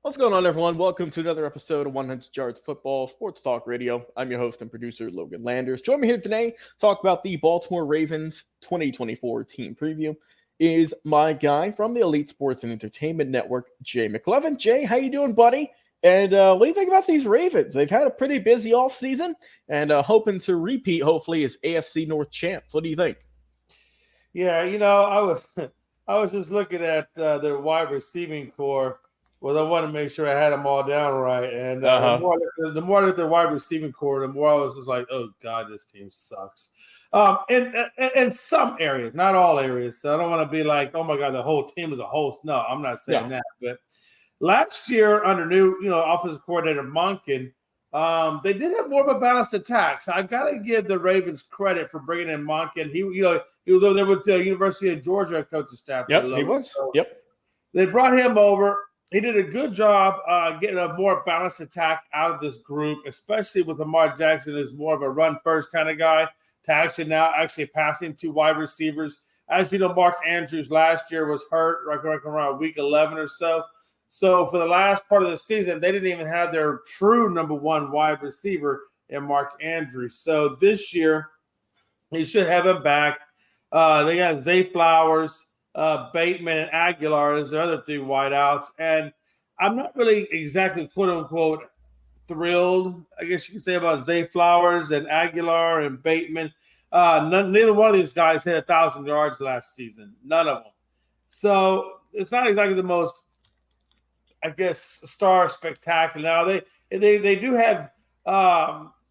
What's going on, everyone? Welcome to another episode of 100 Yards Football Sports Talk Radio. I'm your host and producer, Logan Landers. Join me here today to talk about the Baltimore Ravens 2024 team preview is my guy from the Elite Sports and Entertainment Network, Jay McLevin. Jay, how you doing, buddy? And what do you think about these Ravens? They've had a pretty busy offseason and hoping to repeat, hopefully, as AFC North champs. What do you think? Yeah, I was just looking at their wide receiving core. Well, I want to make sure I had them all down right. And the more I looked at the wide receiving core, the more I was just like, oh, God, this team sucks. In some areas, not all areas. So I don't want to be like, oh, my God, the whole team is a host. No, I'm not saying that. But last year under new, offensive coordinator Monken, they did have more of a balanced attack. So I got to give the Ravens credit for bringing in Monken. He was over there with the University of Georgia coaching staff. Yep, he was. So yep. They brought him over. He did a good job getting a more balanced attack out of this group, especially with Lamar Jackson, who's more of a run-first kind of guy, to actually passing to wide receivers. As you know, Mark Andrews last year was hurt right around week 11 or so. So for the last part of the season, they didn't even have their true number one wide receiver in Mark Andrews. So this year, he should have him back. They got Zay Flowers, Bateman, and Aguilar as the other three wideouts. And I'm not really exactly, quote-unquote, thrilled, I guess you could say, about Zay Flowers and Aguilar and Bateman. Neither one of these guys hit 1,000 yards last season. None of them. So it's not exactly the most, I guess, star spectacular. Now, they do have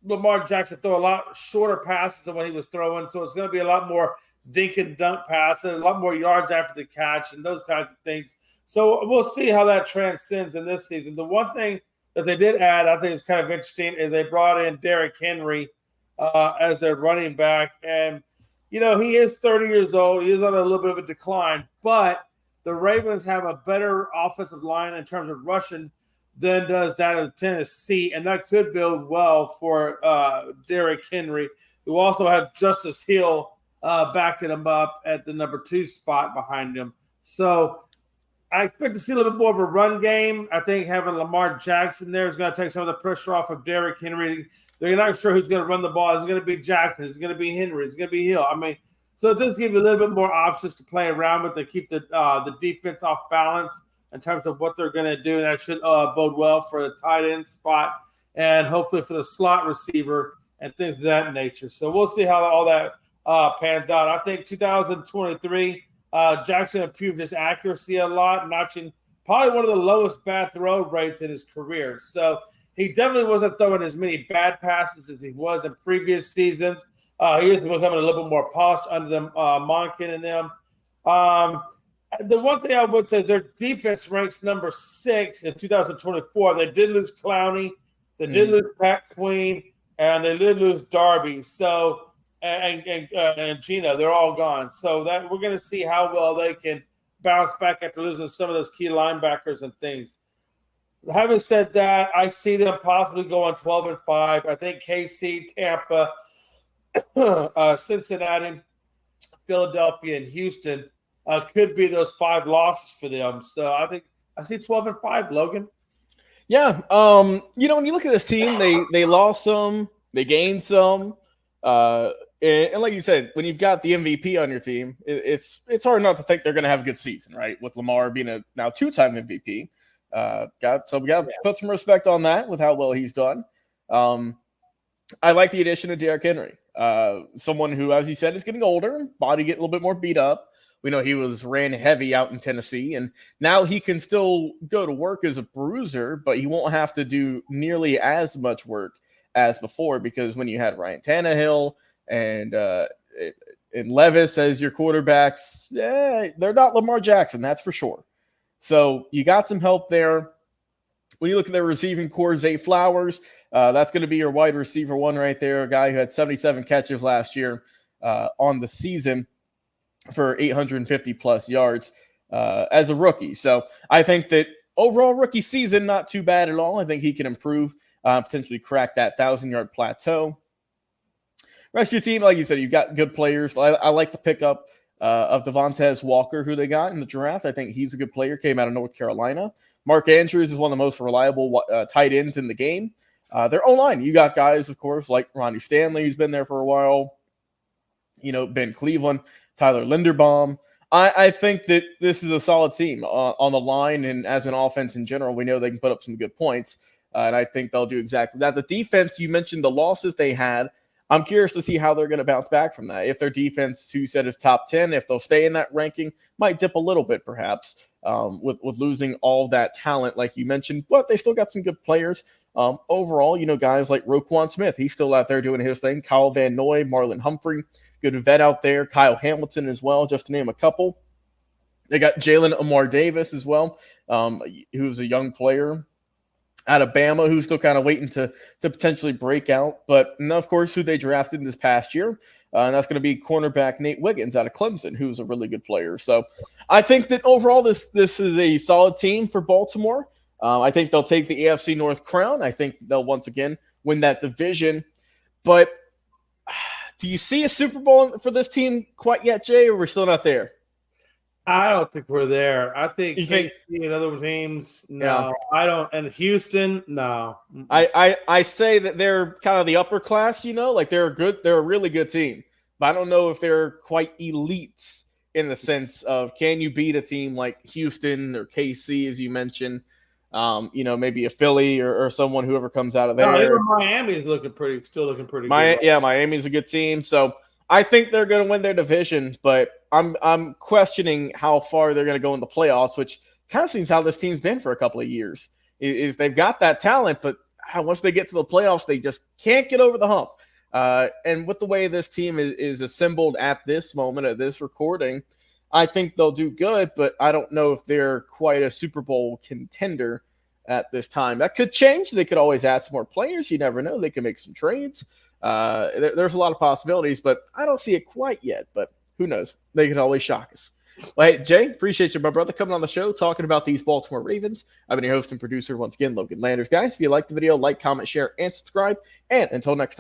Lamar Jackson throw a lot shorter passes than what he was throwing, so it's going to be a lot more dink and dunk passes, a lot more yards after the catch, and those kinds of things. So we'll see how that transcends in this season. The one thing that they did add, I think is kind of interesting, is they brought in Derrick Henry as their running back. And, he is 30 years old. He is on a little bit of a decline, but the Ravens have a better offensive line in terms of rushing than does that of Tennessee, and that could build well for Derrick Henry, who also had Justice Hill backing him up at the number 2 spot behind him. So I expect to see a little bit more of a run game. I think having Lamar Jackson there is going to take some of the pressure off of Derrick Henry. They're not sure who's going to run the ball. Is it going to be Jackson? Is it going to be Henry? Is it going to be Hill? So it does give you a little bit more options to play around with to keep the defense off balance in terms of what they're going to do. And that should bode well for the tight end spot and hopefully for the slot receiver and things of that nature. So we'll see how all that pans out. I think 2023, Jackson improved his accuracy a lot, notching probably one of the lowest bad throw rates in his career. So he definitely wasn't throwing as many bad passes as he was in previous seasons. He is becoming a little bit more polished under them, Monken and them. The one thing I would say is their defense ranks number 6 in 2024. They did lose Clowney, they did lose Pat Queen, and they did lose Darby. So and Gino, they're all gone. So that we're going to see how well they can bounce back after losing some of those key linebackers and things. Having said that, I see them possibly going 12-5. I think KC, Tampa, Cincinnati, Philadelphia, and Houston could be those 5 losses for them. So I think I see 12-5, Logan. Yeah. When you look at this team, they lost some, they gained some. And like you said, when you've got the MVP on your team, it's hard not to think they're going to have a good season, right? With Lamar being a now 2-time MVP. We got to put some respect on that with how well he's done. I like the addition of Derrick Henry. Someone who, as you said, is getting older, body getting a little bit more beat up. We know he ran heavy out in Tennessee, and now he can still go to work as a bruiser, but he won't have to do nearly as much work as before, because when you had Ryan Tannehill and Levis as your quarterbacks, they're not Lamar Jackson, that's for sure. So you got some help there. When you look at their receiving core, Zay Flowers, that's going to be your wide receiver one right there, a guy who had 77 catches last year on the season for 850-plus yards as a rookie. So I think that overall rookie season, not too bad at all. I think he can improve, potentially crack that 1,000-yard plateau. Rest of your team, like you said, you've got good players. I like the pickup of Devontae Walker, who they got in the draft. I think he's a good player, came out of North Carolina. Mark Andrews is one of the most reliable tight ends in the game. Their O-line, you got guys, of course, like Ronnie Stanley, who's been there for a while. Ben Cleveland, Tyler Linderbaum. I think that this is a solid team on the line, and as an offense in general, we know they can put up some good points, and I think they'll do exactly that. The defense, you mentioned the losses they had. I'm curious to see how they're going to bounce back from that. If their defense, who said is top 10, if they'll stay in that ranking, might dip a little bit perhaps with losing all that talent like you mentioned, but they still got some good players. Overall, guys like Roquan Smith, he's still out there doing his thing. Kyle Van Noy, Marlon Humphrey, good vet out there. Kyle Hamilton as well, just to name a couple. They got Jalen Amar Davis as well, who's a young player out of Bama, who's still kind of waiting to potentially break out. But, and of course, who they drafted this past year, and that's going to be cornerback Nate Wiggins out of Clemson, who's a really good player. So I think that overall this is a solid team for Baltimore. I think they'll take the AFC North crown. I think they'll once again win that division. But do you see a Super Bowl for this team quite yet, Jay, or we're still not there? I don't think we're there. I think You think and other teams, no. Yeah. I don't. And Houston, no. I say that they're kind of the upper class, like they're a really good team. But I don't know if they're quite elites in the sense of can you beat a team like Houston or KC, as you mentioned, maybe a Philly or someone, whoever comes out of there. No, even Miami is still looking pretty good. Yeah, Miami's a good team. So I think they're going to win their division, but I'm questioning how far they're going to go in the playoffs, which kind of seems how this team's been for a couple of years. Is they've got that talent, but once they get to the playoffs, they just can't get over the hump. And with the way this team is assembled at this moment, at this recording, I think they'll do good, but I don't know if they're quite a Super Bowl contender at this time. That could change. They could always add some more players. You never know. They can make some trades. There's a lot of possibilities, but I don't see it quite yet. But who knows? They could always shock us. Well, hey, Jay, appreciate you, my brother, coming on the show, talking about these Baltimore Ravens. I've been your host and producer once again, Logan Landers. Guys, if you liked the video, like, comment, share, and subscribe. And until next time.